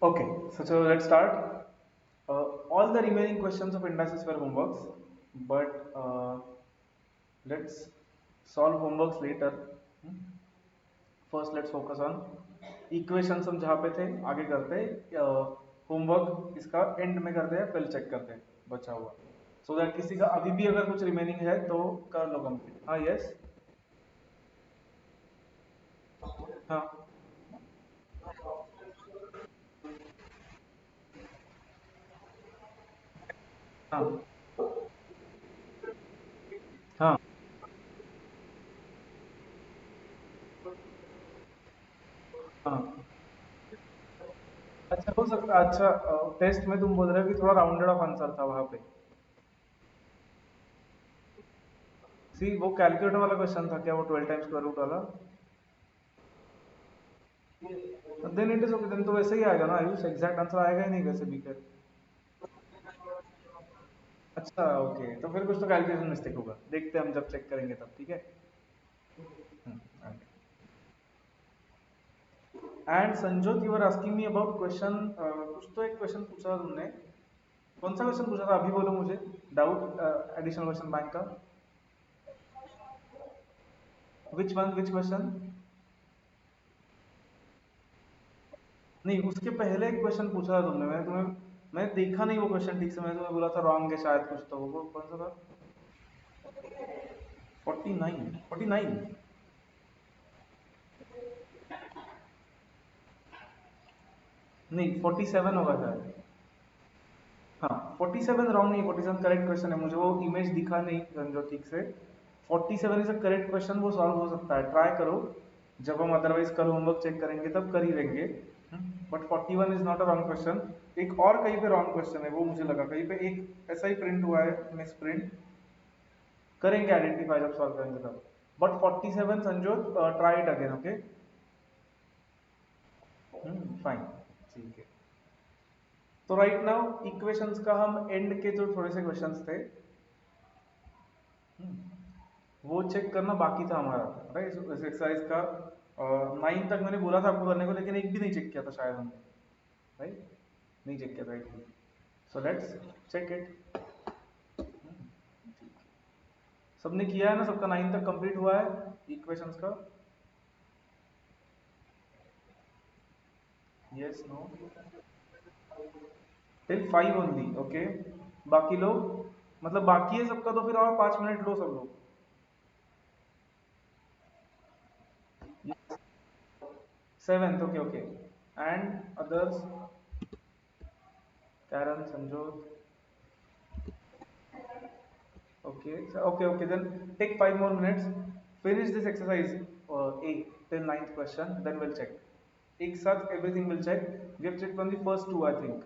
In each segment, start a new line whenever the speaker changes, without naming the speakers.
Okay, so let's start. All the remaining questions of indices were homeworks, but let's solve homeworks later. Hmm? First, let's focus on equations. हम जहाँ पे थे आगे करते homework इसका and में करते हैं, पहले चेक करते हैं बचा हुआ, सो दैट किसी का अभी भी अगर कुछ रिमेनिंग है तो कर लो कंप्लीट। हाँ, यस। हाँ, हाँ, हाँ, हाँ। अच्छा, हो सकता है। अच्छा, टेस्ट में तुम बोल रहे हो कि थोड़ा राउंडेड ऑफ आंसर था वहां पे। सी, वो कैलकुलेटर वाला क्वेश्चन था क्या, वो 12 टाइम्स स्क्वायर रूट वाला? Then it is okay, then तो वैसे ही आएगा ना आयुष, एग्जैक्ट आंसर आएगा ही नहीं वैसे भी फिर। अच्छा, ओके, तो फिर कुछ तो कैलकुलेशन मिस्टेक होगा, देखते हैं हम जब चेक करेंगे तब, ठीक है। And Sanjot, you are asking me about question, कुछ तो एक क्वेश्चन पूछा था तुमने। कौन सा क्वेश्चन पूछा था अभी बोलो मुझे। डाउट, एडिशनल क्वेश्चन बैंक का। Which one, which question? नहीं, उसके पहले एक क्वेश्चन पूछा था तुमने, मैं देखा नहीं वो क्वेश्चन ठीक से, मैंने तुम्हें बोला था रॉन्ग है शायद कुछ, तो वो कौन सा था? 49, 49? नहीं, 47 होगा शायद। हाँ, 47 रॉन्ग नहीं, 47 करेक्ट क्वेश्चन है, मुझे वो इमेज दिखा नहीं समझो ठीक से। 47 इज अ करेक्ट क्वेश्चन, वो सॉल्व हो सकता है, ट्राई करो। जब हम अदरवाइज कल होमवर्क चेक करेंगे तब कर ही लेंगे। But 41 is not a wrong question. एक और कहीं पे रॉन्ग क्वेश्चन है, वो मुझे लगा कहीं पे एक ऐसा ही प्रिंट हुआ है, मिस प्रिंट। करेंगे आइडेंटिफाई जब सॉल्व करेंगे तब। But 47 Sanjyot, try it again, okay. Fine, ठीक है। तो राइट नाउ इक्वेशंस का हम एंड के जो थोड़े से क्वेश्चंस थे, वो चेक करना बाकी था हमारा, राइट। इस एक्सरसाइज का 9 तक मैंने बोला था आपको करने को, लेकिन एक भी नहीं चेक किया था शायद हमने, राइट। नहीं चेक किया था एक भी। So let's check it. सबने किया है ना, सबका 9 तक कंप्लीट हुआ है इक्वेशंस का? Yes, no? Till 5 only, okay. बाकी लोग, मतलब बाकी है सबका, तो फिर और 5 मिनट लो सब लोग। Seventh, okay, okay. And others? Karen, Sanjot. Okay, so, okay. Then take 5 more minutes. Finish this exercise A till ninth question. Then we'll check. एक साथ everything will check. We have checked on the first two, I think.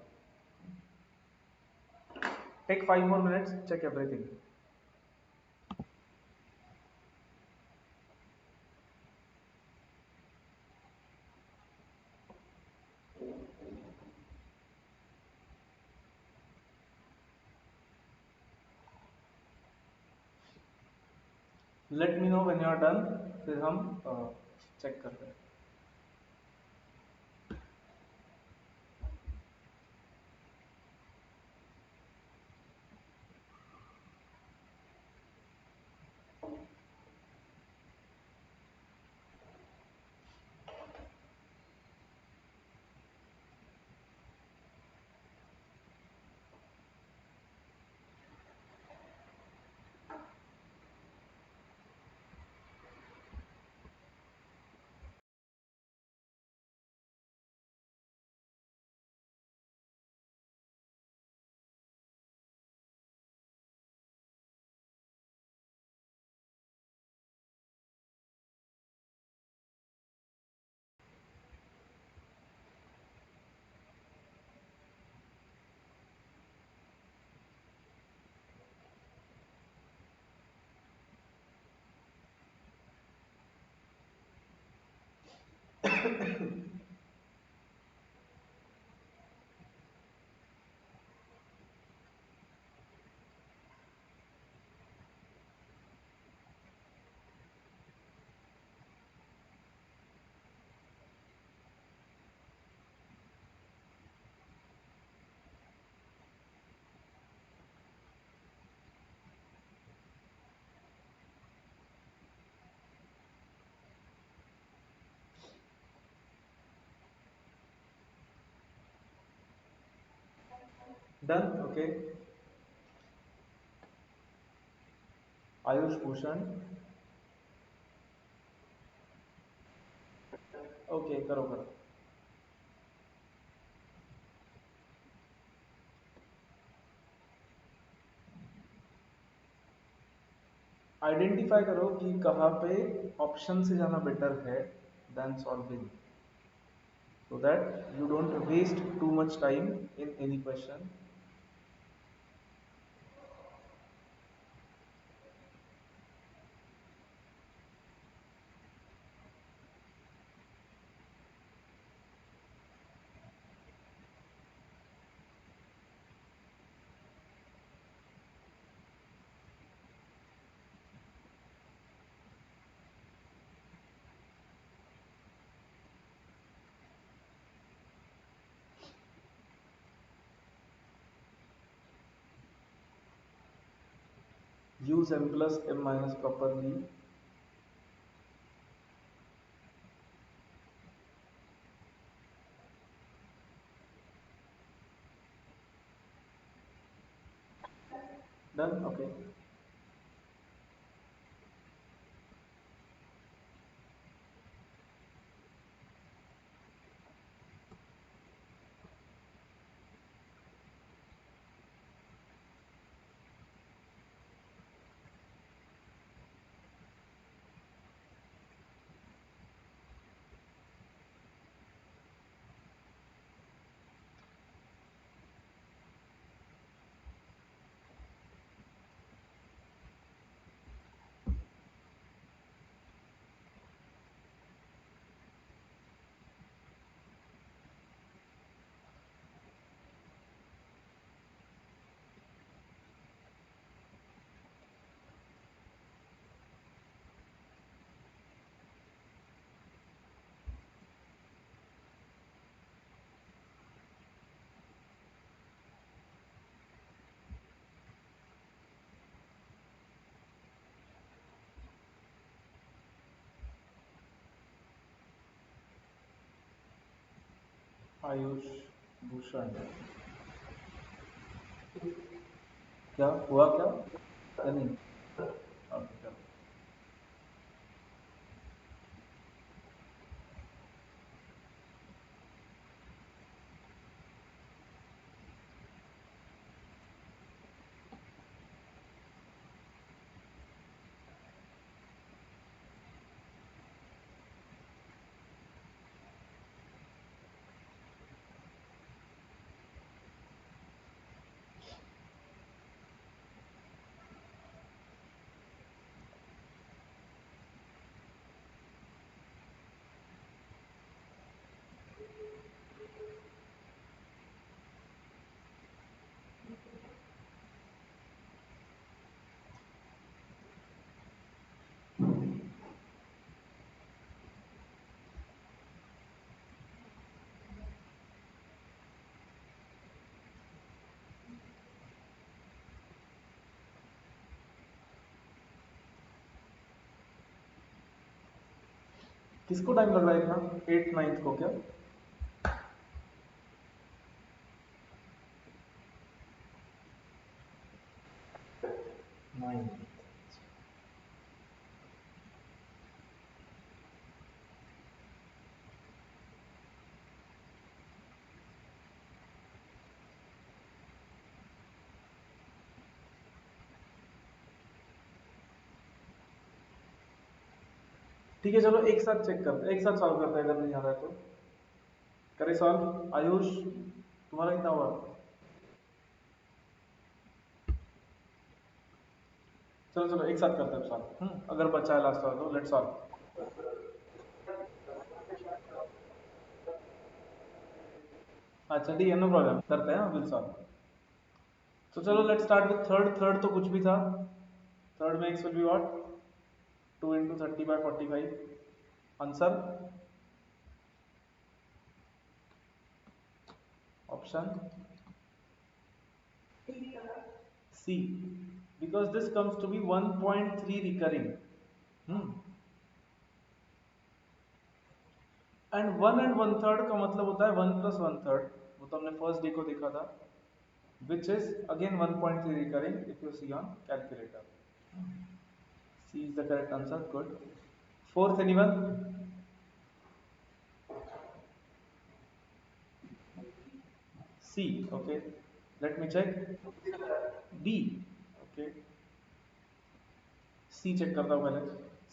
Take 5 more minutes. Check everything. Let me know when you are done. फिर हम check करते हैं. Done okay. Ayush Bhushan. Okay करो करो। Identify करो कि कहाँ पे ऑप्शन से जाना बेटर है then solving, so that you don't waste too much time in any question. Use m plus m minus properly. Done? Okay. Ayush Bhushan. क्या हुआ क्या? या नहीं? ओके चलो। किसको टाइम लग रहा है इतना? 8th 9th को क्या? 9। ठीक है चलो एक साथ चेक करते हैं, एक साथ सॉल्व करते हैं अगर नहीं आ रहा है तो। करे सॉल्व आयुष, तुम्हारा कितना हुआ? चलो चलो एक साथ करते हैं सॉल्व। अगर बचा है लास्ट वाला तो लेट्स सॉल्व। अच्छा ठीक है नो प्रॉब्लम, करते हैं विल सॉल्व। तो चलो let's start with third. Third तो कुछ भी था। थर्ड में x will be what? 2 into 30/45। Answer option C, because this comes to be 1.3 recurring. hmm and 1 and 1/3 का मतलब होता है 1 + 1/3। वो तो हमने फर्स्ट डे को देखा था। which is again 1.3 recurring if you see on calculator. C is the correct answer. Good. Fourth, anyone? C. Okay. Let me check. B. Okay. C check करता हूँ पहले.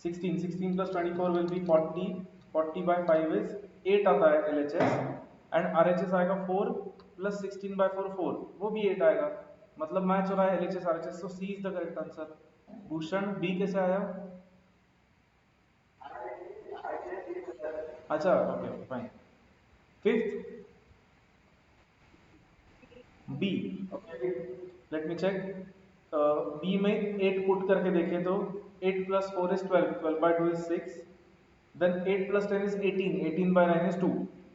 16 plus 24 will be 40. 40 by 5 is 8 आता है LHS and RHS आएगा 4 plus 16 by 4 4 वो भी 8 आएगा. मतलब मैच हो रहा है LHS RHS. So C is the correct answer. Bhushan B कैसे आया? अच्छा okay fine. Fifth B. Okay let me check. B में 8 पुट करके देखें तो 8 plus 4 is 12. 12 by 2 is 6. Then 8 plus 10 is 18. 18 by 9 is 2.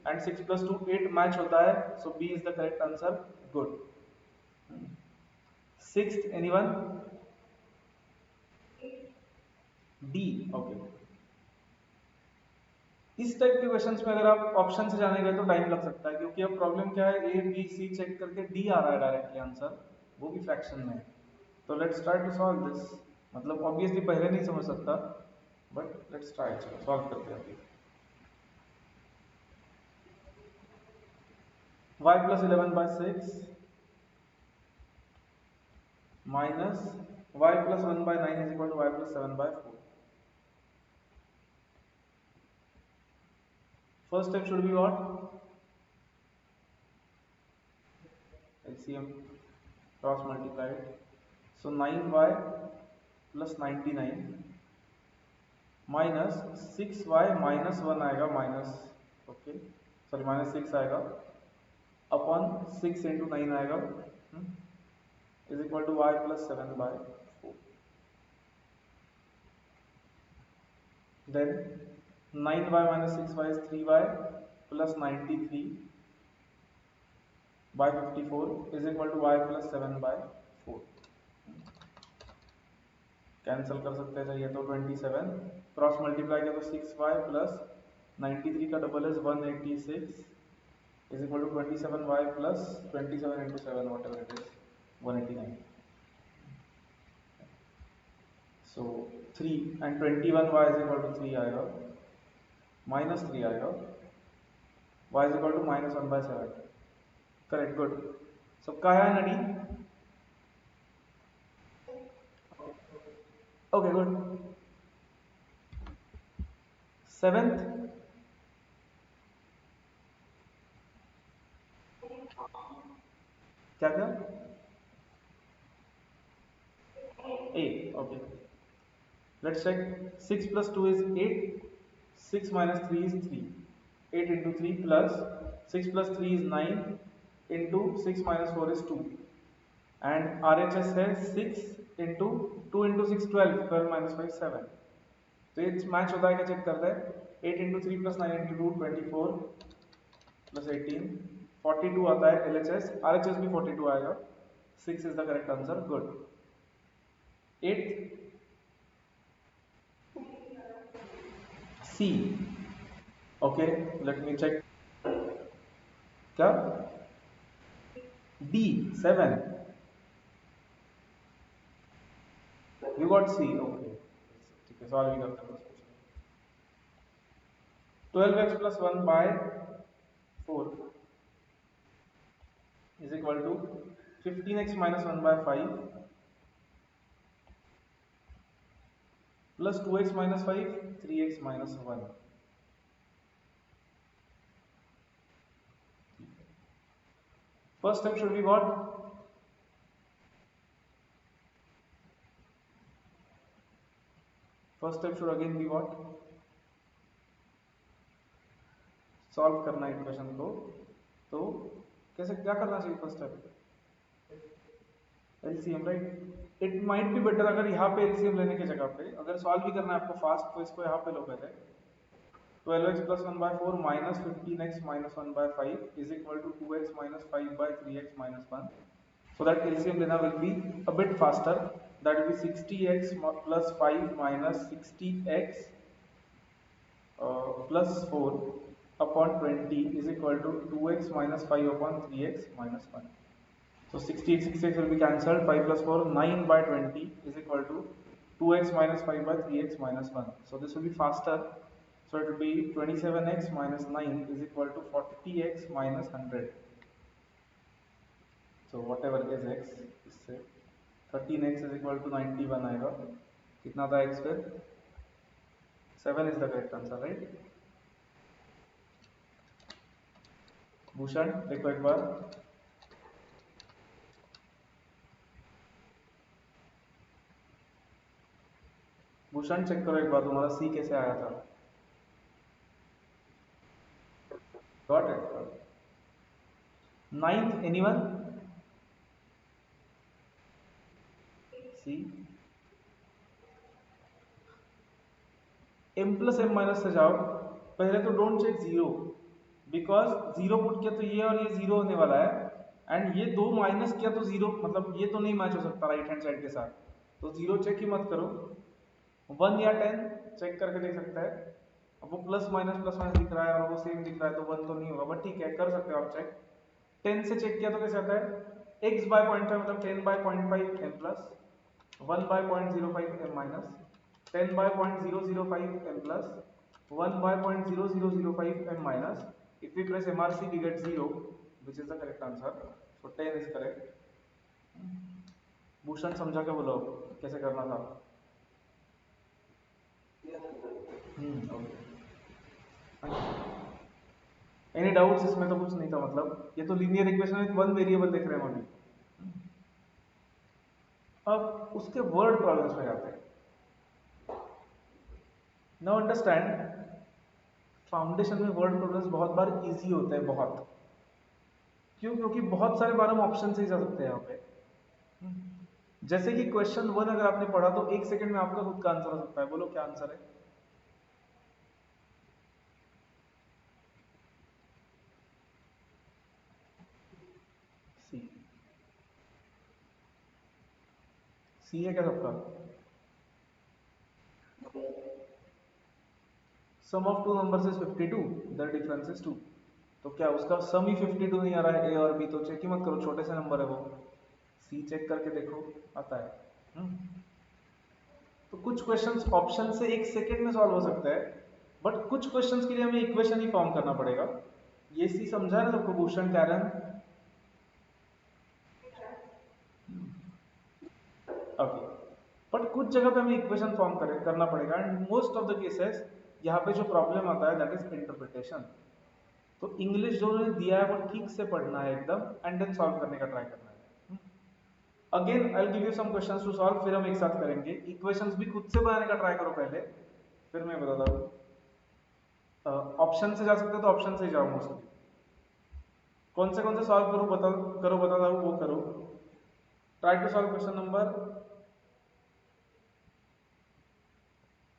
And 6 plus 2 8 match होता है. So B is the correct answer. Good. Sixth, anyone? D. Okay. इस type के questions में अगर आप ऑप्शन से जाने गए तो टाइम लग सकता है, क्योंकि अब प्रॉब्लम क्या है, ए बी सी चेक करके डी आ रहा है डायरेक्टली आंसर, वो भी फ्रैक्शन में. तो let's try to solve this. मतलब ऑब्वियसली पहले नहीं समझ सकता, बट लेट्स ट्राई. चलो सॉल्व करते हैं अभी. y plus 11 by 6 minus y plus 1 by 9 is equal to y plus 7 by 4. First step should be what? LCM, cross multiplied. So 9y plus 99 minus 6y minus 1 आएगा minus, okay sorry minus 6 आएगा upon 6 into 9 आएगा is equal to y plus 7 by 4. Then 9y minus 6y is 3y plus 93 by 54 is equal to y plus 7 by 4. Cancel कर सकते हैं चाहिए तो 27. Cross multiply किया तो 6y प्लस 93 का double is 186 is equal to 27y plus 27 into 7 whatever it is 189. So 3 and 21y is equal to 3 आएगा minus 3 आएगा y is equal to minus 1 by 7. Correct. Good. So क्या है नडी? Okay, good. Seventh, क्या क्या? A. Okay. Let's check. 6 plus 2 is 8. 6 minus 3 is 3. 8 into 3 plus 6 plus 3 is 9 into 6 minus 4 is 2. And RHS है 6 into 2 into 6 12. 12 minus 5 7. तो ये match होता है क्या चेक करते हैं. 8 into 3 plus 9 into 2 24 plus 18 42 आता है LHS. RHS भी 42 आएगा. 6 is the correct answer. Good. 8th C. Okay, let me check. क्या? D. 7. You got C. Okay. ठीक है सॉल्व ही करते हैं. 12x plus 1 by 4 is equal to 15x minus 1 by 5 plus 2x minus 5 3x minus 1. First step should be what? First step should again be what? Solve करना है equation को. तो कैसे क्या करना चाहिए first step? LCM right. It might be better अगर यहाँ पे एलसीएम लेने की जगह पे अगर सॉल्व भी करना है आपको फास्ट तो इसको यहाँ पे लो पहले. 12x plus 1 by 4 minus 15x minus 1 by 5 is equal to 2x minus 5 by 3x minus 1. So that LCM lena will be a bit faster. That will be 60x plus 5 minus 60x plus 4 upon 20 is equal to 2x minus 5 upon 3x minus 1. So 68 will be cancelled. 5 plus 4, 9 by 20 is equal to 2x minus 5 by 3x minus 1. So this will be faster. So it will be 27x minus 9 is equal to 40x minus 100. So whatever is x, इससे 13x is equal to 91 आएगा. कितना था x फिर? 7 is the correct answer, right? Bhushan देखो एक बार. Bhushan check करो एक बार, तुम्हारा सी कैसे आया था. Got it. Ninth anyone? C. m plus M minus से जाओ. पहले तो don't check zero, because zero put किया तो ये और ये जीरो होने वाला है, एंड ये दो माइनस किया तो जीरो, मतलब ये तो नहीं मैच हो सकता राइट हैंड साइड के साथ, तो जीरो चेक ही मत करो. 1 या 10 चेक करके देख सकता है. अब वो प्लस माइनस दिख रहा है और वो सेम दिख रहा है तो 1 तो नहीं होगा, बट ठीक है कर सकते हो आप चेक. 10 से चेक किया तो कैसे आता है? x बाय 0.5 मतलब 10 by 0.5 m plus 1 by 0.05 m minus 10 by 0.005 m plus 1 by 0.0005 m minus. If we press MRC, we get 0, which is the correct answer. So 10 is correct. Bhushan समझा के बोलो कैसे करना था. Any doubts? इसमें तो कुछ नहीं था, मतलब ये तो linear equation with one variable देख रहे हैं हम अभी. अब उसके वर्ड प्रॉब्लम्स में जाते हैं. नाउ अंडरस्टैंड, फाउंडेशन में वर्ड प्रॉब्लम्स बहुत बार इजी होते हैं. बहुत क्यों? क्योंकि बहुत सारे बार हम ऑप्शन से ही जा सकते हैं यहाँ पे. जैसे कि क्वेश्चन 1 अगर आपने पढ़ा तो 1 सेकंड में आपका खुद का आंसर हो सकता है. बोलो क्या आंसर है? सी. सी है क्या सबका? Sum of two numbers is 52, the difference is 2. तो क्या उसका सम ही 52 नहीं आ रहा है, ए और बी? तो चेक ही मत करो, छोटे से नंबर है वो. सी चेक करके देखो आता है. तो कुछ क्वेश्चंस ऑप्शन से 1 सेकंड में सॉल्व हो सकता है, बट कुछ क्वेश्चंस के लिए हमें इक्वेशन ही फॉर्म करना पड़ेगा. ये सी समझा ना सबको? Bhushan, Karen, okay. बट कुछ जगह पे हमें इक्वेशन फॉर्म करना पड़ेगा, and most of the cases यहाँ पे जो प्रॉब्लम आता है दैट इज इंटरप्रिटेशन. तो इंग्लिश जो उन्होंने दिया है वो ठीक से पढ़ना है एकदम, एंड देन सॉल्व करने का ट्राई करना है. Again I will give you some questions to solve, फिर हम एक साथ करेंगे. इक्वेशंस भी खुद से बनाने का ट्राई करो पहले, फिर मैं बताता हूँ. ऑप्शन से जा सकते हो तो ऑप्शन से ही जाओ मोस्टली. कौन से सॉल्व करो बताता हूँ, वो करो. Try to solve question number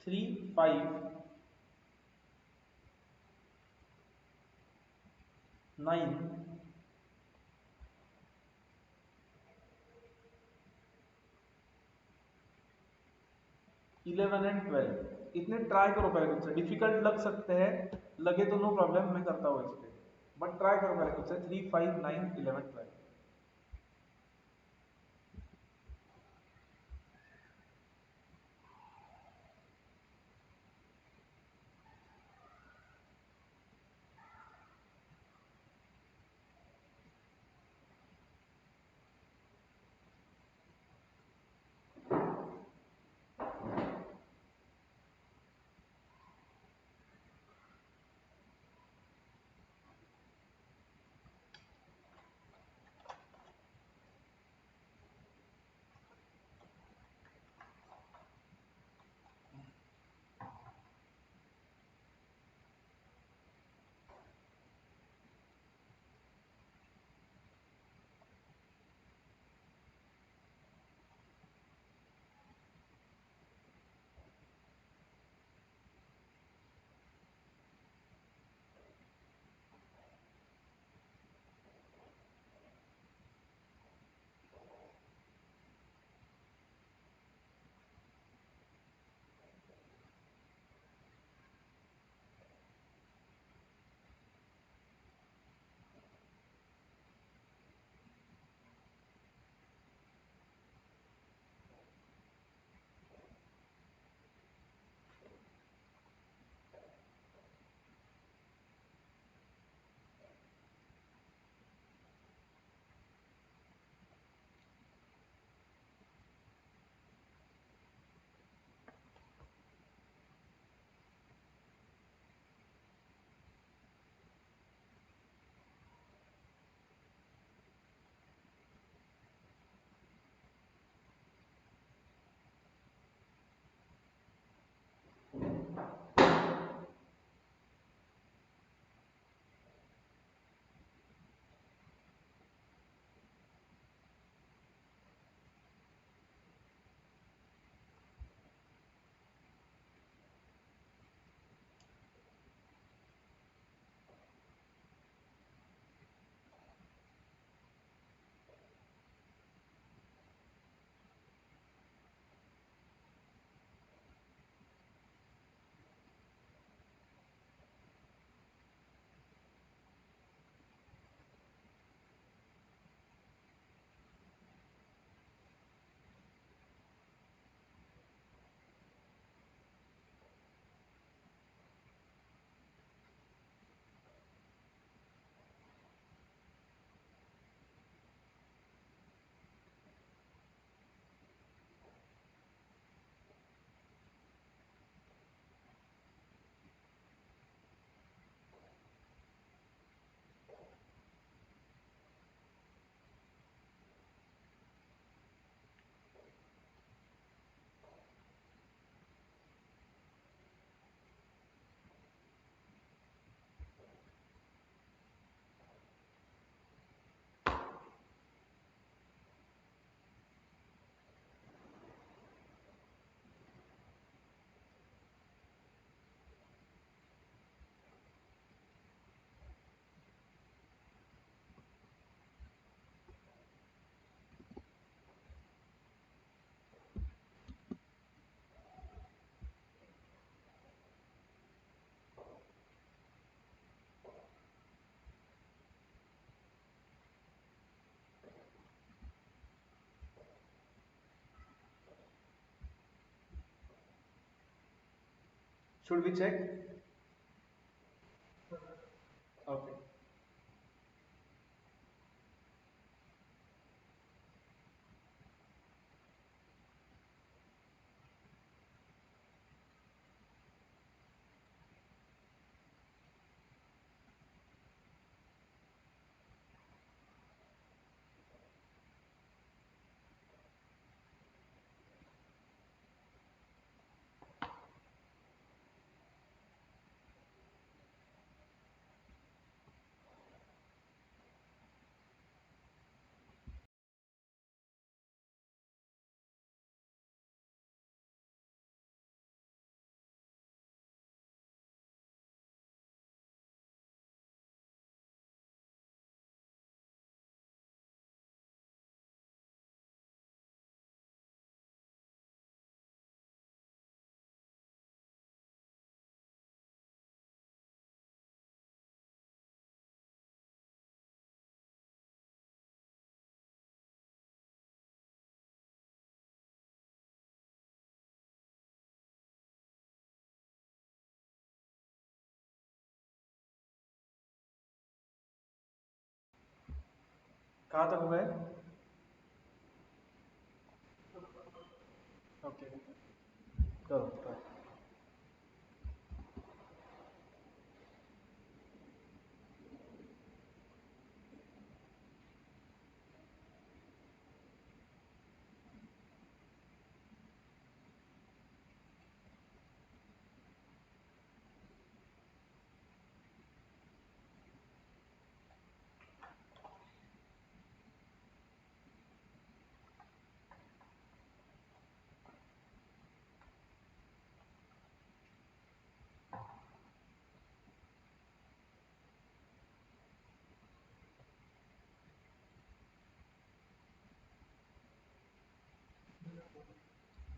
3, 5, 9, 11 and 12. इतने ट्राई करो पहले खुद से. डिफिकल्ट लग सकते हैं, लगे तो नो प्रॉब्लम, मैं करता हूँ इस पे, बट ट्राई करो पहले खुद से. 3, 5, 9, 11, 12. Should we check? Okay. कहाँ तक हो गए? ओके, करो try.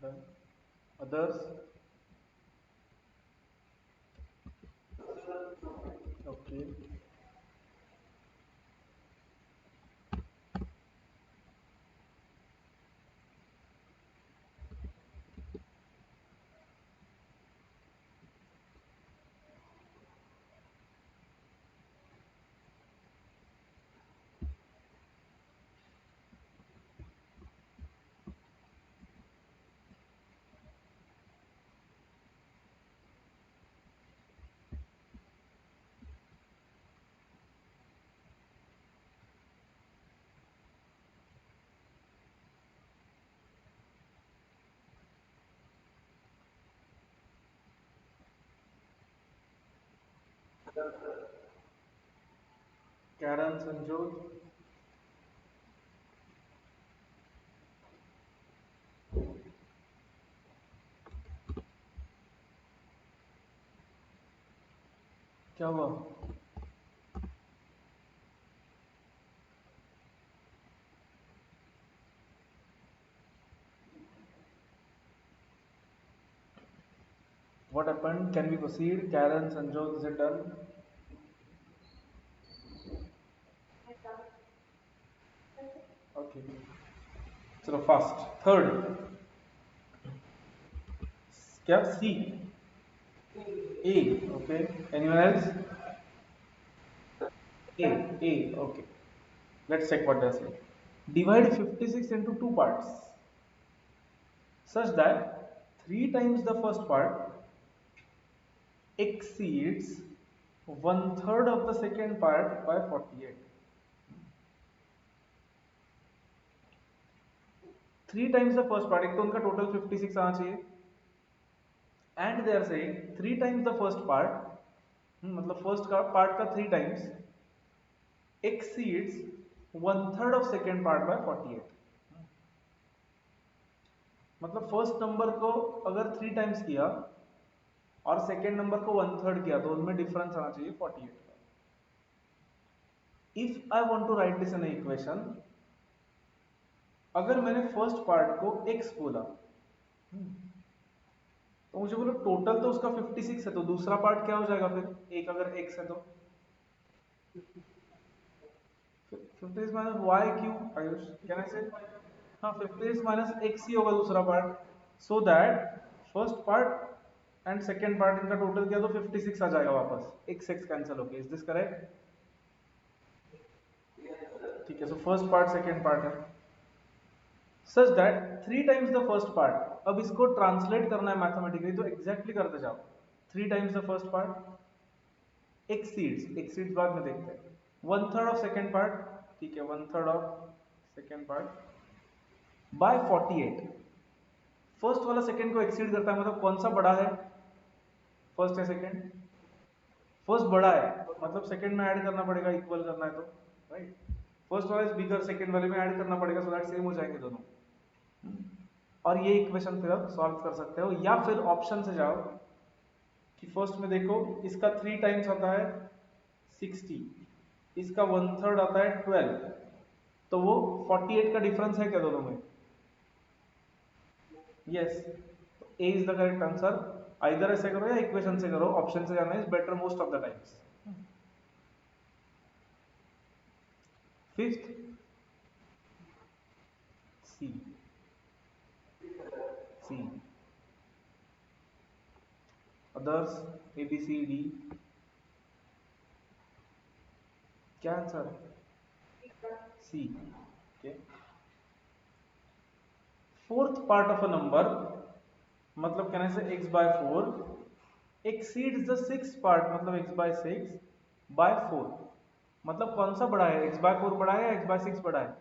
Done. Others? Okay. Karen, Sanjot. क्या हुआ? What happened? Can we proceed? Karen, Sanjot, is it done? Okay. चलो fast. Third. क्या? C. A. Okay. Anyone else? A. A. Okay. Let's check what they say. Divide 56 into two parts such that 3 times the first part exceeds one third of the second part by 48. 3 times the first part, एक तो उनका total 56 आना चाहिए, and they are saying 3 times the first part, मतलब first का part का 3 times exceeds one third of second part by 48. मतलब first number को अगर 3 टाइम्स किया और सेकेंड नंबर को वन थर्ड किया तो उनमें डिफरेंस आना चाहिए 48 का. If I want to write this in equation, अगर मैंने फर्स्ट पार्ट को x बोला तो मुझे बोलो टोटल तो उसका 56 है, तो दूसरा पार्ट क्या हो जाएगा फिर? एक अगर x है तो 56 minus Y Q. Ayush can I say? हाँ, 56 माइनस x ही होगा दूसरा part, so that first part and second part इनका टोटल किया तो 56 आ जाएगा वापस, एक 6 कैंसिल होके। Is this correct? ठीक है, so first part second part है such that 3 times the first part. अब इसको ट्रांसलेट करना है मैथमेटिकली, तो एग्जैक्टली करते जाओ। 3 times the first part exceeds बाद में देखते हैं। 1/3 ऑफ सेकेंड पार्ट, ठीक है, 1/3 of second part by 48। First वाला सेकेंड को एक्सीड करता है, मतलब कौन सा बड़ा है, फर्स्ट है सेकेंड? फर्स्ट बड़ा है, मतलब सेकेंड में ऐड करना पड़ेगा, इक्वल करना है तो, राइट? फर्स्ट वाला इज बिगर, सेकेंड वाले में ऐड करना पड़ेगा, सो दैट सेम हो जाएंगे दोनों। और ये इक्वेशन फिर आप सॉल्व कर सकते हो, या फिर ऑप्शन से जाओ कि फर्स्ट में देखो इसका 3 टाइम्स आता है 60, इसका 1/3 आता है 12, तो वो 48 का डिफरेंस है क्या दोनों में? Yes, A is the correct answer. Either ऐसे करो या इक्वेशन से करो, ऑप्शन से जाना is better most of the times. Fifth C, C others A B C D, क्या answer? C. Okay, fourth part of a number, मतलब कहने से x by 4 exceeds the six part, मतलब x बाय 6 बाय 4। मतलब कौन सा बड़ा है, x बाय 4 बड़ा है या x बाय 6 बड़ा है?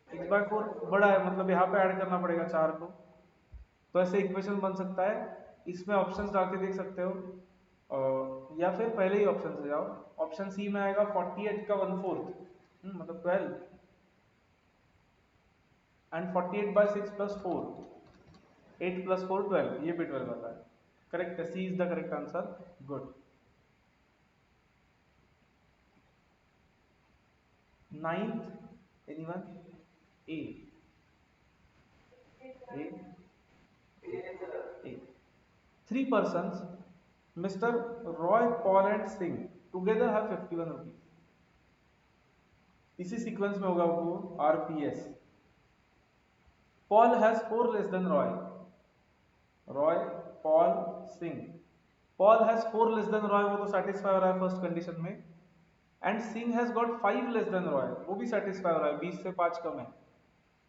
x बाय 4 बड़ा है, मतलब यहाँ पे ऐड करना पड़ेगा 4 को। तो ऐसे इक्वेशन बन सकता है, इसमें ऑप्शंस डाल के देख सकते हो, या फिर पहले ही ऑप्शन से जाओ। ऑप्शन सी में आएगा 48 का 1/4, मतलब 12, एंड 48 बाय 6 प्लस 4, 8 प्लस 4 12, ये भी 12 आता है। करेक्ट है, C is the correct answer. Good. Ninth anyone? A, A, A. Three persons, Mr. Roy, Paul and Singh together have 51 rupees. इसी सीक्वेंस में होगा वो RPS। Paul has 4 less than Roy. Roy, Paul, Singh. Paul has 4 less than Roy, वो तो satisfy हो रहा है first condition में। And Singh has got 5 less than Roy, वो भी satisfy हो रहा है, 20 से 5 कम है।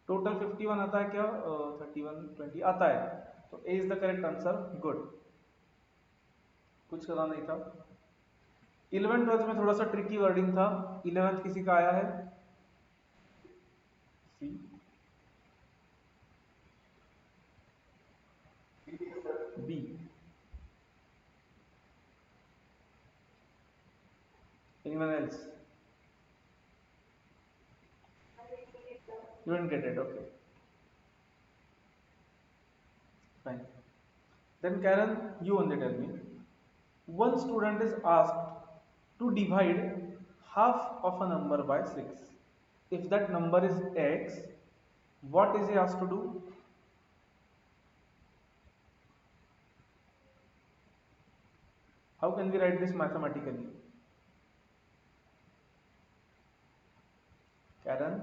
टोटल 51 आता है क्या? 31 20 आता है, तो A is the correct answer. Good, कुछ करना नहीं था। 11th 12th में थोड़ा सा ट्रिकी वर्डिंग था। 11th किसी का आया है? सी, B, anyone else? You didn't get it, okay, fine. Then Karen, you only tell me. One student is asked to divide half of a number by 6. If that number is x, what is he asked to do? How can we write this mathematically? Karen?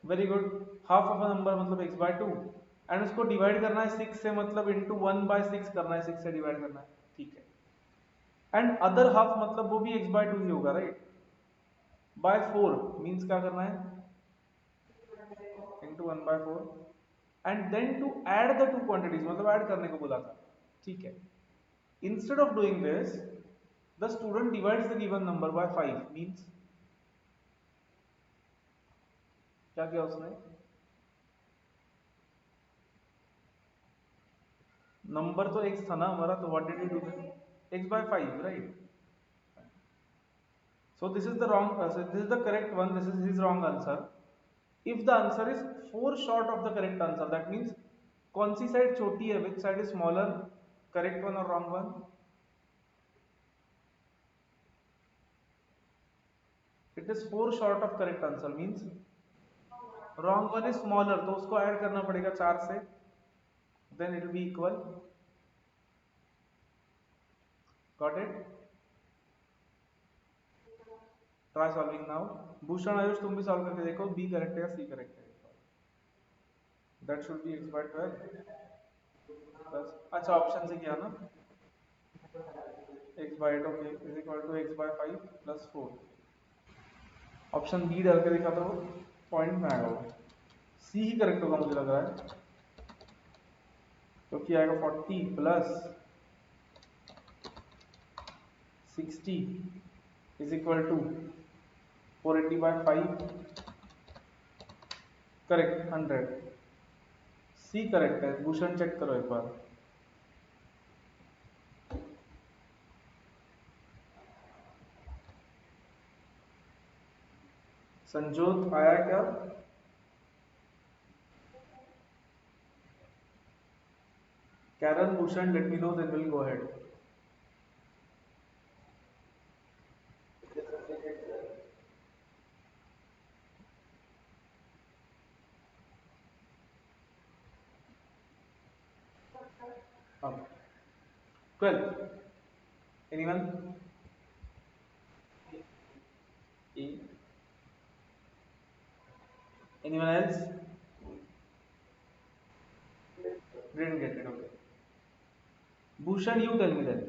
Very good. Half of a number मतलब x bye 2, and उसको divide करना है 6 से, मतलब into 1 bye 6 करना है, 6 से divide करना है, ठीक है। एंड अदर हाफ मतलब वो भी x बाय 2 ही होगा, राइट? बाय 4 मीन्स क्या करना है? Into 1 by 4, and then to add the two quantities, मतलब ऐड करने को बोला था, ठीक है। Instead of doing this, the student divides the given number by 5, means क्या किया उसने? नंबर तो x था ना हमारा, तो what did you do? x by 5, right? So this is the wrong, this is the correct one, this is his wrong answer. If the answer is 4 short of the correct answer, that means कौन सी side छोटी है, which side is smaller, correct one or wrong one? It is 4 short of correct answer, means wrong one is smaller, तो उसको add करना पड़ेगा 4 से, then it will be equal. Got it? Try solving now. Bhushan, Ayush तुम भी solve करके देखो, B correct है या सी करेक्ट है। That should be x by 12 plus, अच्छा ऑप्शन से किया ना, x by 8 okay is equal to x by 5 plus 4। Option B डाल के देखा तो पॉइंट में आएगा वो, सी ही करेक्ट होगा मुझे लग रहा है, तो क्या आएगा 40 plus 60 is equal to 480 by 5, correct 100, C correct है। भूषण चेक करो एक बार। संजोत आया क्या? Karen, Bhushan, let me know, then we'll go ahead. Okay. 12. Anyone? E. Anyone else? Didn't get it. Okay. Bhushan, you tell me then.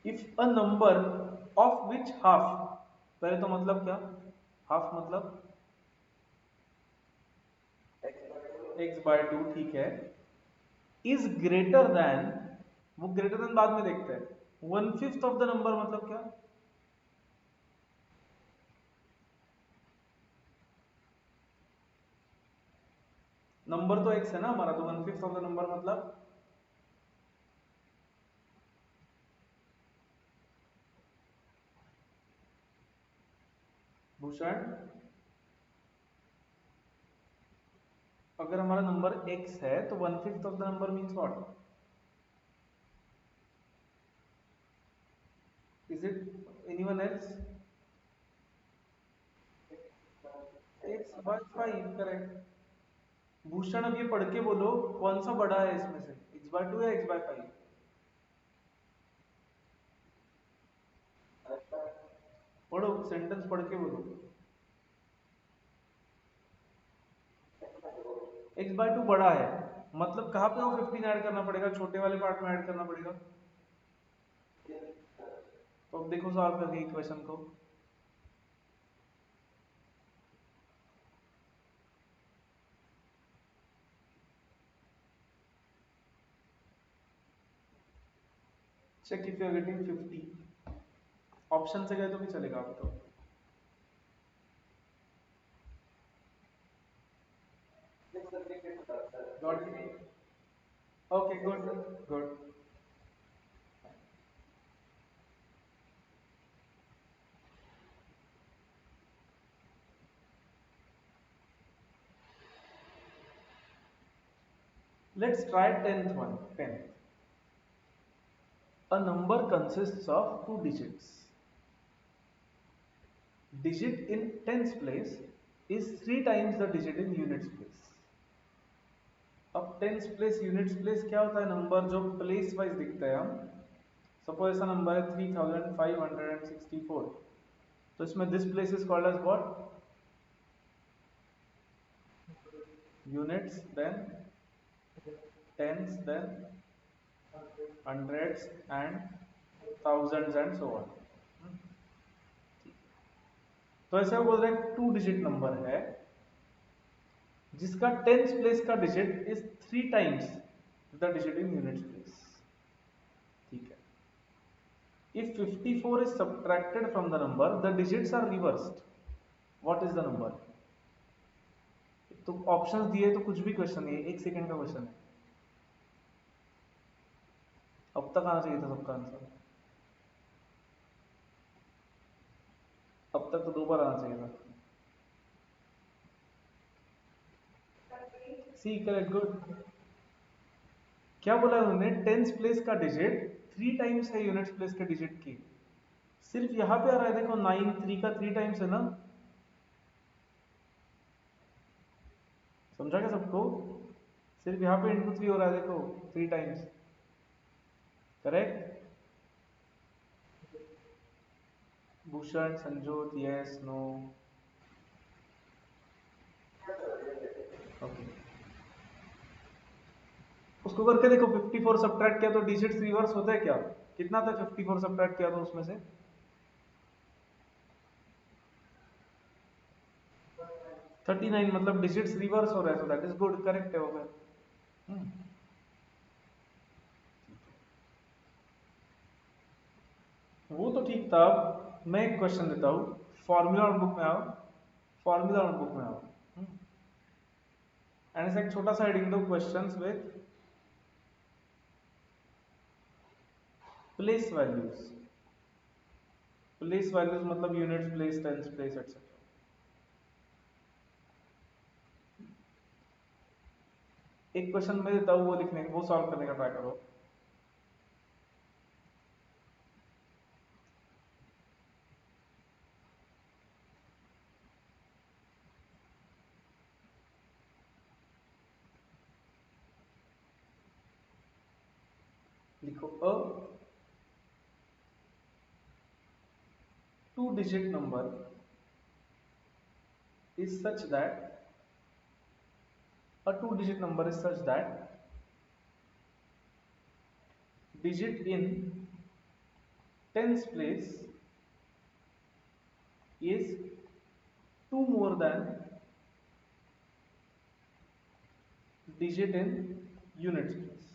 If a number of which half, पहले तो मतलब क्या? Half मतलब x by 2, ठीक है, is greater than, वो greater than बाद में देखते हैं, 1/5 of the number मतलब क्या? नंबर तो x है ना हमारा, तो 1/5 ऑफ द नंबर मतलब भूषण, अगर हमारा नंबर x है तो 1/5 of the number means what? Is it anyone else? x by 5 correct. Bhushan अब ये पढ़ के बोलो कौन सा बड़ा है इसमें से, x बाय 2 या x बाय 5? पढ़ो, सेंटेंस पढ़ के बोलो। x बाय 2 बड़ा है, मतलब कहाँ पे वो 15 ऐड करना पड़ेगा, छोटे वाले पार्ट में ऐड करना पड़ेगा। तो अब देखो सॉल्व करके इक्वेशन को। Check if you are getting 50। Option से गए तो भी चलेगा अब तो। Got it? Okay good good. Let's try 10th one. 10th. A number consists of two digits. Digit in tens place is 3 times the digit in units place. अब tens place units place क्या होता है? Number जो place wise दिखता है। हम suppose ऐसा number है 3564, तो इसमें this place is called as what? Units, then tens, then hundreds and thousands and so on. तो ऐसे वो बोल रहे हैं टू डिजिट नंबर है जिसका टेंस प्लेस का digit is 3 times the digit in units place. ठीक है। If 54 is subtracted from the number, the digits are reversed. What is the number? तो ऑप्शंस दिए तो कुछ भी क्वेश्चन है, 1 सेकंड का क्वेश्चन है। अब तक आना चाहिए था सबका आंसर, अब तक तो 2 बार आना चाहिए था। C correct, good. क्या बोला उन्होंने? टेंस प्लेस का डिजिट 3 टाइम्स है यूनिट्स प्लेस के डिजिट की। सिर्फ यहां पे आ रहा है, देखो 9 3 का 3 टाइम्स है ना, समझा क्या सबको? सिर्फ यहाँ पे इंटू 3 हो रहा है, देखो 3 times. Correct. Bhushan, Sanjot, yes, no? Okay. उसको करके देखो, 54 सब्ट्रैक्ट किया तो डिजिट्स रिवर्स होता है क्या? कितना था 54 सब्ट्रैक्ट किया तो उसमें से? 39, मतलब डिजिट्स रिवर्स हो रहा है, so that is good, correct है वो फिर। हम्म, वो तो ठीक था। अब मैं एक क्वेश्चन देता हूँ, फॉर्मूला नोटबुक में आओ, फॉर्मूला नोटबुक में आओ, एंड ऐसा एक छोटा सा हेडिंग दो, questions with place values. Place values मतलब units place, tens place etcetera. एक क्वेश्चन मैं देता हूँ, वो लिखने, वो सॉल्व करने का ट्राई करो। लिखो, a two digit number is such that a two digit number is such that digit in tens place is two more than digit in units place.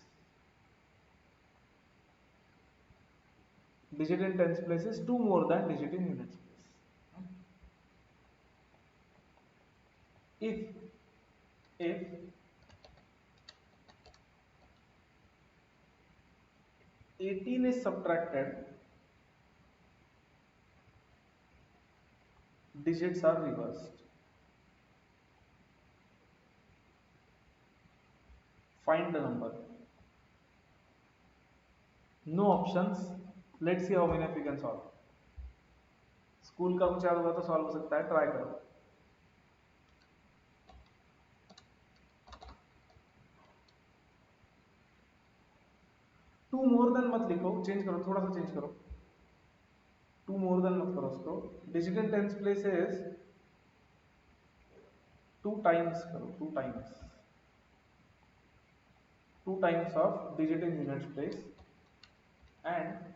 Digit in tens place is two more than digit in units place. If 18 is subtracted, digits are reversed. Find the number. No options. Let's see how many of you can solve. School का कुछ याद होगा तो solve हो सकता है, try करो। To more than मत लिखो, चेंज करो, थोड़ा सा चेंज करो। टू मोर देन मत करो उसको। Digit in tens place is two times करो, two times, two times of digit in units place. And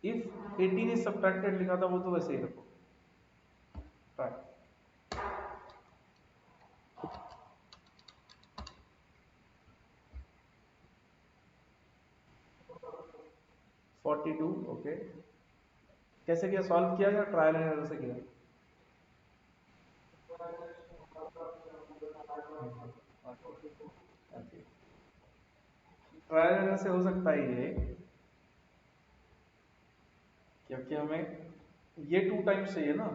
if 18 is subtracted लिखा था वो तो वैसे ही रखो, ट्राई। 42, ओके। कैसे किया, सॉल्व किया या ट्रायल एंड एरर से किया? ट्रायल एंड एरर से हो सकता है ये, क्योंकि हमें ये टू टाइम्स चाहिए ना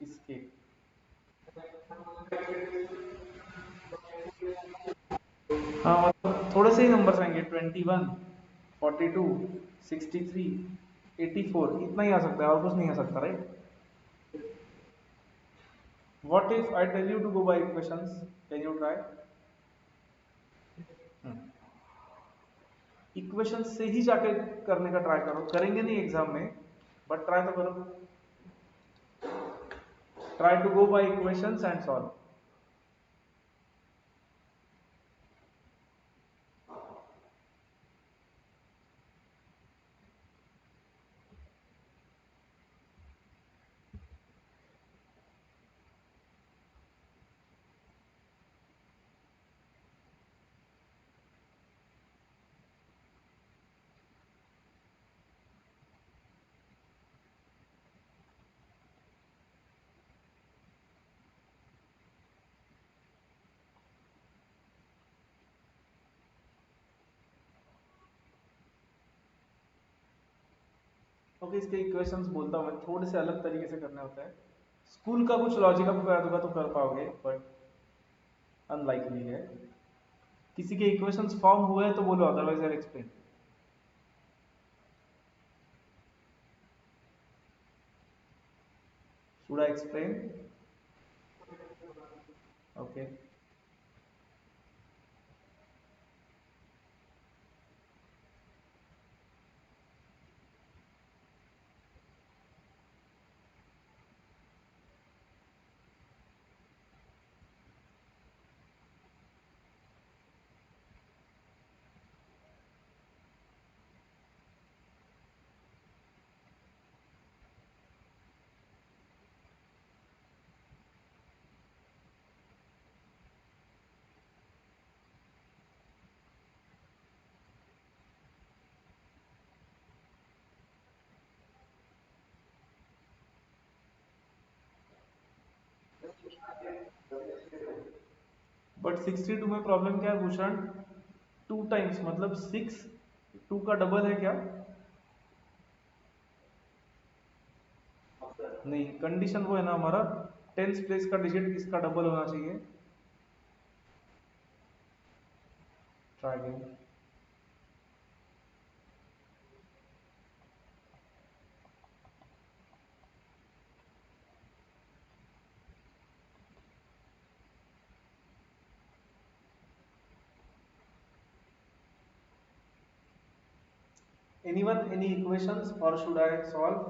इसके। हाँ मतलब थोड़े से ही नंबर्स आएंगे, 21, 42, 63, 84, इतना ही आ सकता है और कुछ नहीं आ सकता, right? What if I tell you to go by equations? Can you try? Equation से ही जाके करने का ट्राई करो, करेंगे नहीं एग्जाम में, बट ट्राई तो करो। Try to go by equations and solve. Okay, इसके इक्वेशंस बोलता हूँ मैं, थोड़े से अलग तरीके से करने होते हैं। स्कूल का कुछ लॉजिक आपको याद होगा तो कर पाओगे, बट अनलाइकली है। किसी के इक्वेशंस फॉर्म हुए हैं तो बोलो, otherwise I explain. Should I explain? Okay, but 62 में प्रॉब्लम क्या है भूषण? 2 टाइम्स मतलब 6 2 का डबल है क्या? नहीं, कंडीशन वो है ना हमारा, टेंस प्लेस का डिजिट इसका डबल होना चाहिए। Try again. Anyone, any equations or should I solve?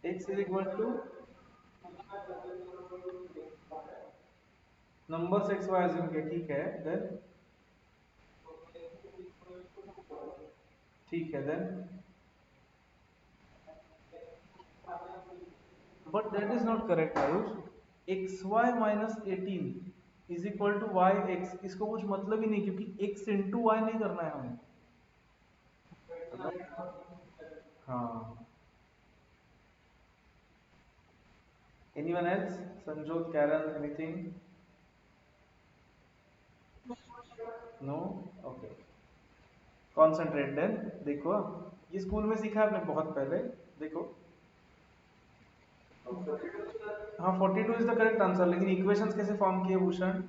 X is equal to numbers x y assume के, ठीक है देन, ठीक है then, but that is not correct Ayush. X Y minus 18 is equal to Y X, इसको कुछ मतलब ही नहीं क्योंकि एक्स इंटू वाई नहीं करना है हमें। हाँ। Anyone else? Sanjot, Karan, anything? No? Okay, concentrate then. देखो ये स्कूल में सीखा है आपने बहुत पहले। देखो, हाँ 42 इज द करेक्ट आंसर, लेकिन इक्वेशंस कैसे फॉर्म किए भूषण?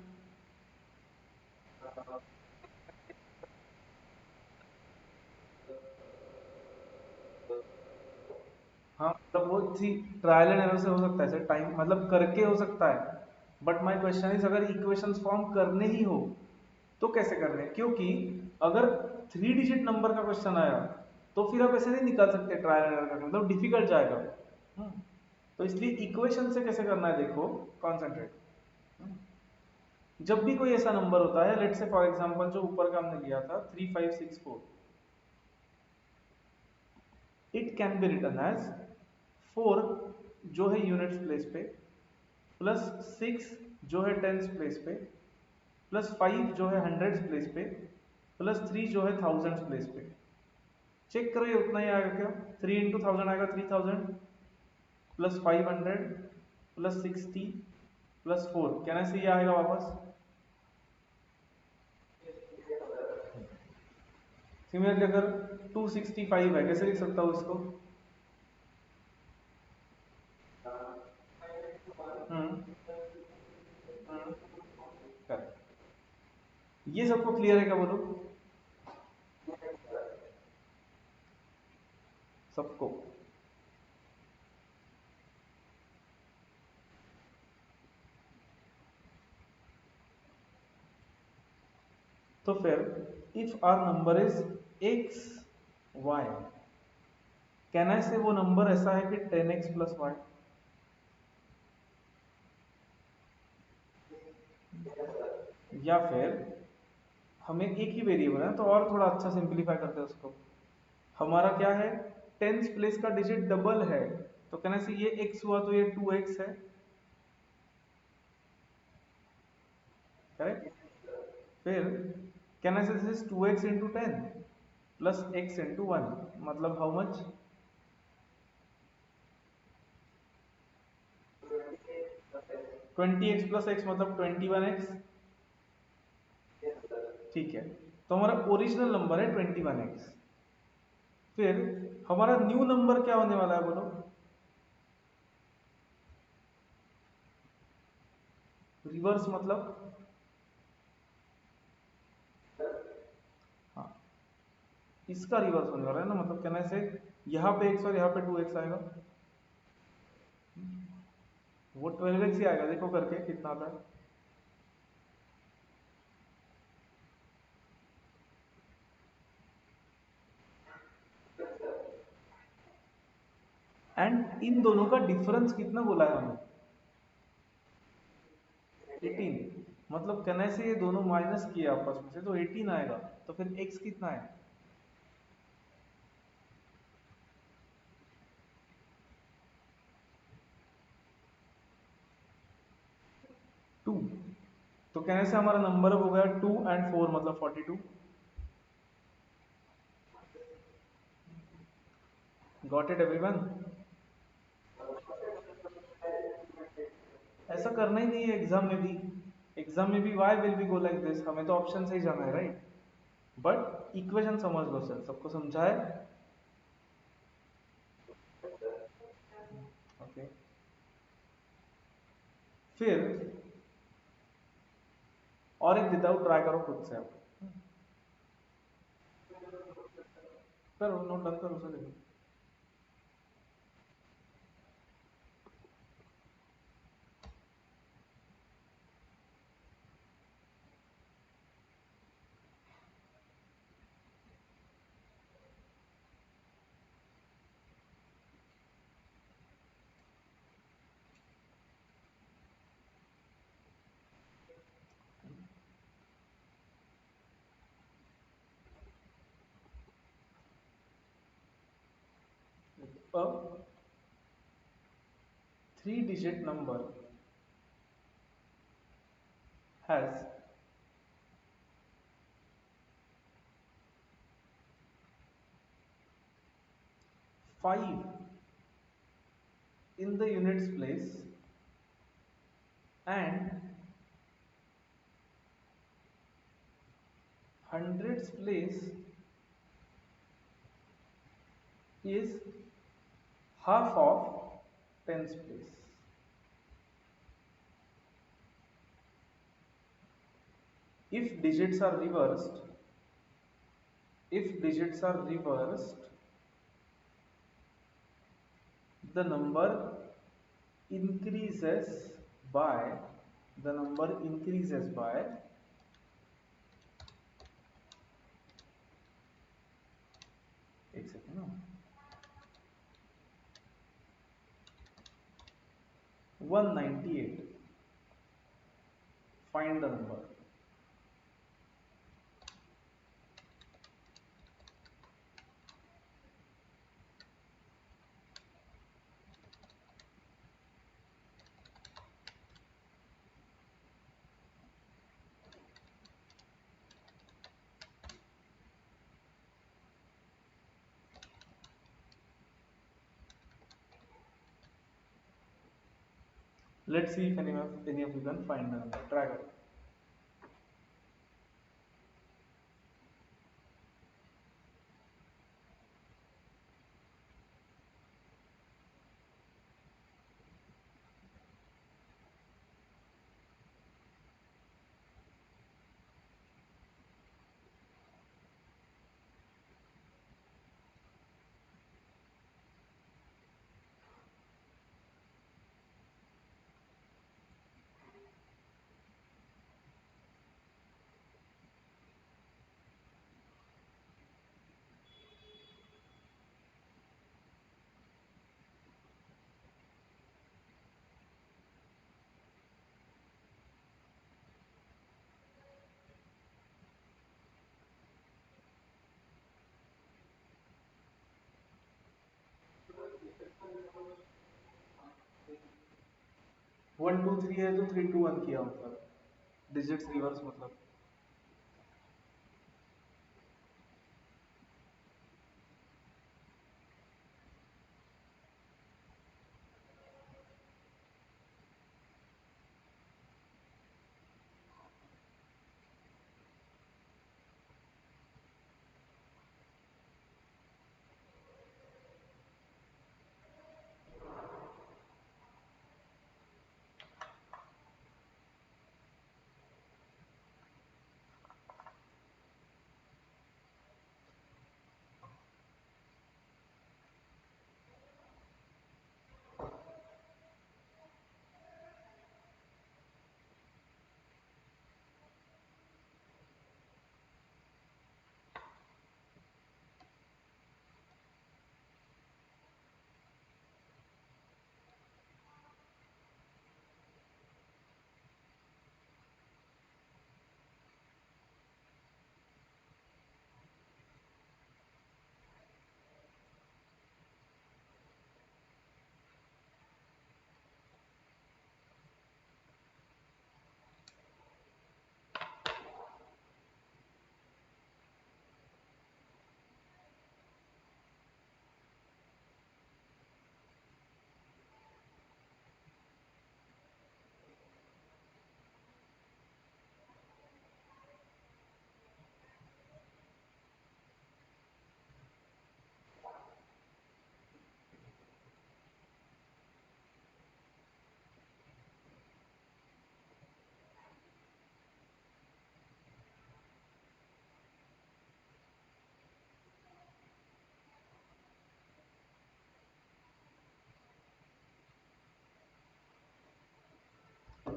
हाँ मतलब वो थी, ट्रायल एंड एरर से हो सकता है सर, टाइम मतलब करके हो सकता है। बट माय क्वेश्चन इज अगर इक्वेशंस फॉर्म करने ही हो तो कैसे करने हैं? क्योंकि अगर 3 डिजिट नंबर का क्वेश्चन आया तो फिर आप ऐसे नहीं निकाल सकते ट्रायल एंड एरर का, मतलब डिफिकल्ट जाएगा। हम्म, तो इसलिए इक्वेशन से कैसे करना है देखो, कॉन्सेंट्रेट। जब भी कोई ऐसा नंबर होता है, लेट से फॉर एग्जांपल जो ऊपर का हमने लिया था 3564, it can be written as 4 जो है यूनिट्स प्लेस पे, प्लस 6 जो है टेंस प्लेस पे, प्लस 5 जो है हंड्रेड्स प्लेस पे, प्लस 3 जो है थाउजेंड्स प्लेस पे। चेक करो ये उतना ही आएगा क्या? 3 इंटू थाउजेंड आएगा 3000, प्लस 500 प्लस 60 प्लस 4, कहना से ये आएगा वापस। सिमिलरली अगर 265 है, कैसे लिख सकता हूँ इसको? Hmm, correct. ये सबको क्लियर है क्या बोलो? सबको? तो फिर if our number is X Y, कहना से वो नंबर ऐसा है कि 10x प्लस वाई, या फिर हमें एक ही वेरिएबल है तो और थोड़ा अच्छा सिंप्लीफाई करते हैं उसको। हमारा क्या है, टेंस प्लेस का डिजिट डबल है, तो कहने से ये x हुआ तो ये 2x है, करेक्ट। फिर कहने से this is 2x into 10 plus x into 1, मतलब how much? 20x plus x मतलब 21x, ठीक है। तो हमारा ओरिजिनल नंबर है 21x। फिर हमारा न्यू नंबर क्या होने वाला है बोलो? रिवर्स मतलब, हाँ इसका रिवर्स होने वाला है ना, मतलब कहने से यहाँ पे x और यहाँ पे 2x आएगा, वो 12x ही आएगा, देखो करके कितना आता है। एंड इन दोनों का डिफरेंस कितना बोला है हमें? 18, मतलब कहने से ये दोनों माइनस किए आपस में से तो 18 आएगा, तो फिर x कितना है? 2। तो कहने से हमारा नंबर हो गया 2 एंड 4 मतलब 42। Got it everyone? ऐसा करना ही नहीं है एग्जाम में भी। एग्जाम में भी why will we go like this, हमें तो ऑप्शन से ही जाना है, राइट? बट इक्वेशन समझ लो सर, सबको समझाए? ओके। फिर और एक देता हूं, ट्राई करो खुद से आप। करो, नोट डाउन करो सर। अब 3 digit number has 5 in the units place and hundreds place is half of tens place. If digits are reversed, if digits are reversed, the number increases by, the number increases by, एक second ना, 198. Find the number. Let's see if any of you can find the number. Try it. 1 2 3 है तो 3 2 1 किया, मतलब digits reverse मतलब।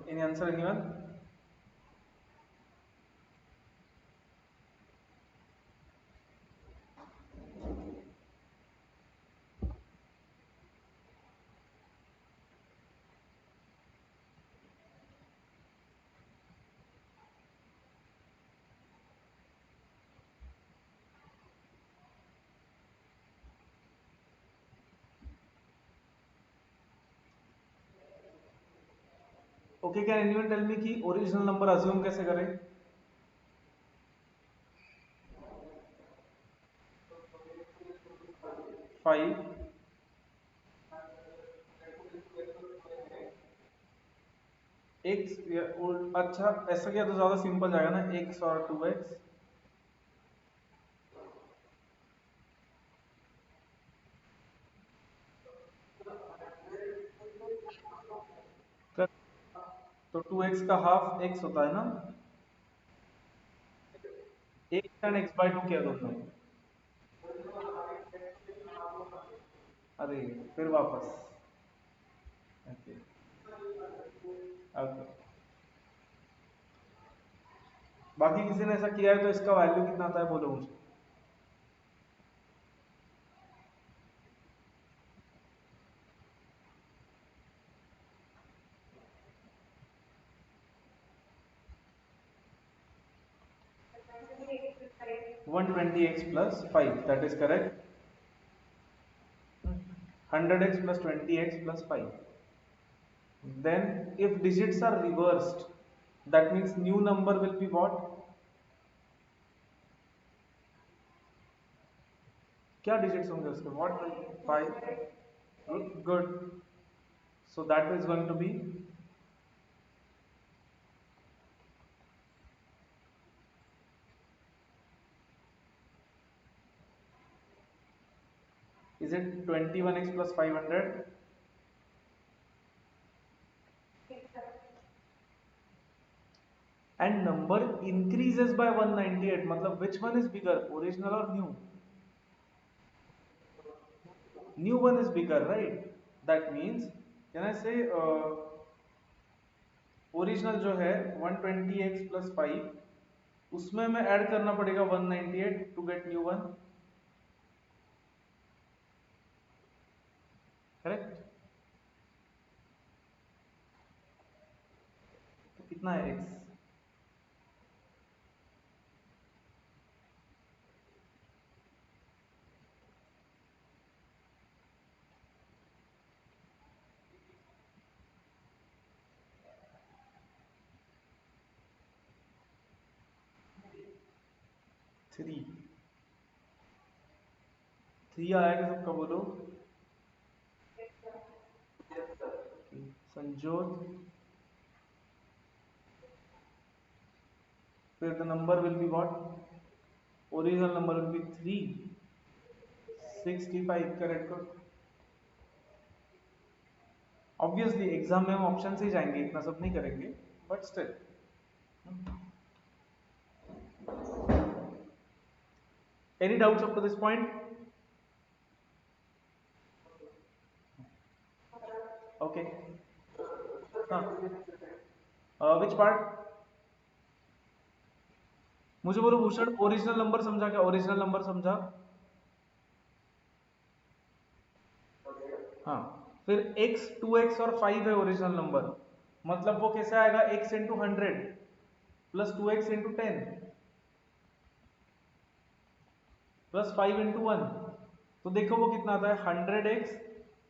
Any answer, anyone? Okay, can anyone tell me कि original number assume कैसे करें? 5 एक्स, अच्छा ऐसा किया तो ज्यादा सिंपल जाएगा ना, एक्स और 2x। तो 2x का हाफ x होता है ना, x and x by two किया दोनों। अरे फिर वापस। ओके ओके, बाकी किसी ने ऐसा किया है तो इसका वैल्यू कितना आता है बोलो मुझे। 120x plus 5, that is correct. 100x plus 20x plus 5. Then if digits are reversed, that means new number will be what? क्या digits होंगे उसके? What? 5. Good. So that is going to be, is it 21x plus 500? And number increases by 198, मतलब which one is bigger, original or new? New one is bigger, right? That means, can I say original जो है 120x plus 5, उसमें मैं add करना पड़ेगा 198 to get new one, correct? तो कितना है x? थ्री। थ्री आएगा सबका बोलो। संजोत, फिर the number will be what? Original number will be 365, correct. Obviously exam में हम ऑप्शन से ही जाएंगे, इतना सब नहीं करेंगे, but still. Any doubts up to this point? Okay, हाँ, विच पार्ट? मुझे बोलो भूषण, ओरिजिनल नंबर समझा क्या? ओरिजिनल नंबर समझा? हाँ, फिर x 2x और 5 है ओरिजिनल नंबर, मतलब वो कैसे आएगा? x into 100 plus 2x into 10 plus 5 into 1, तो देखो वो कितना आता है? 100x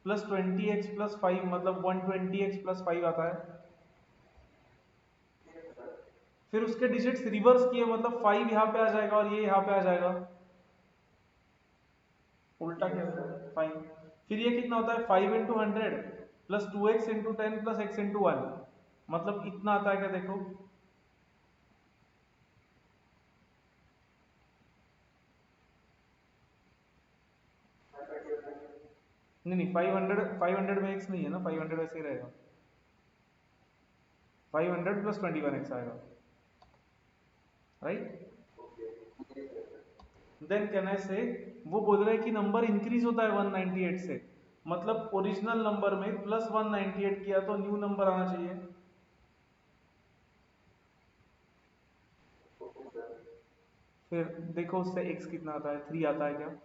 प्लस 20x प्लस 5, मतलब 120x प्लस 5 आता है। फिर उसके डिजिट्स रिवर्स किए, मतलब 5 यहाँ पे आ जाएगा और ये यहाँ पे आ जाएगा, उल्टा क्या होता है? फाइन। फिर ये कितना होता है? 5 into 100 plus 2x into 10 plus x into 1, मतलब इतना आता है क्या? देखो, नहीं नहीं, 500 में x नहीं है ना, 500 ऐसे ही रहेगा, 500 प्लस 21x आएगा, राइट? देन कैन आई से, वो बोल रहे हैं कि नंबर इंक्रीज होता है 198 से, मतलब ओरिजिनल नंबर में प्लस 198 किया तो न्यू नंबर आना चाहिए। फिर देखो उससे x कितना आता है, 3 आता है क्या?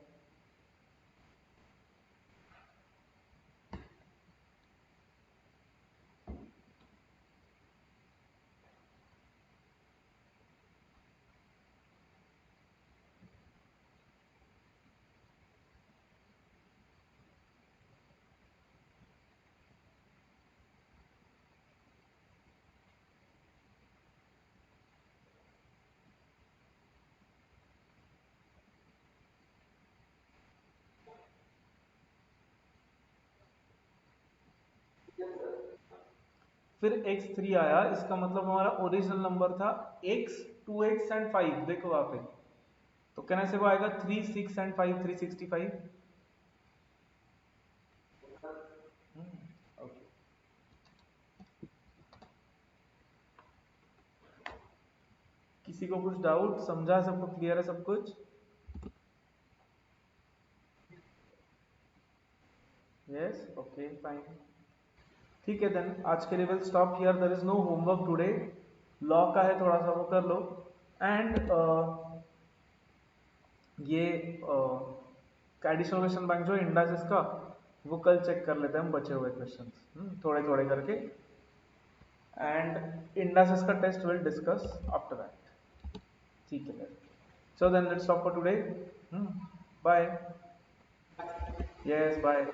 फिर x3 आया, इसका मतलब हमारा ओरिजिनल नंबर था x, 2x एंड 5। देखो वहां पे, तो कहने से वो आएगा 3, 6 एंड 5, 365। ओके, किसी को कुछ डाउट? समझा? सबको क्लियर है सब कुछ? Yes, okay, fine. ठीक है, देन आज के लिए will stop here. There is no homework today. Law का है, थोड़ा सा वो कर लो। एंड ये एडिशनल क्वेश्चन बैंक जो इंडासिस का, वो कल चेक कर लेते हैं हम, बचे हुए क्वेश्चन थोड़े थोड़े करके। एंड इंडासिस का test will discuss after that. ठीक है, so then let's stop for today. Bye. Yes, bye.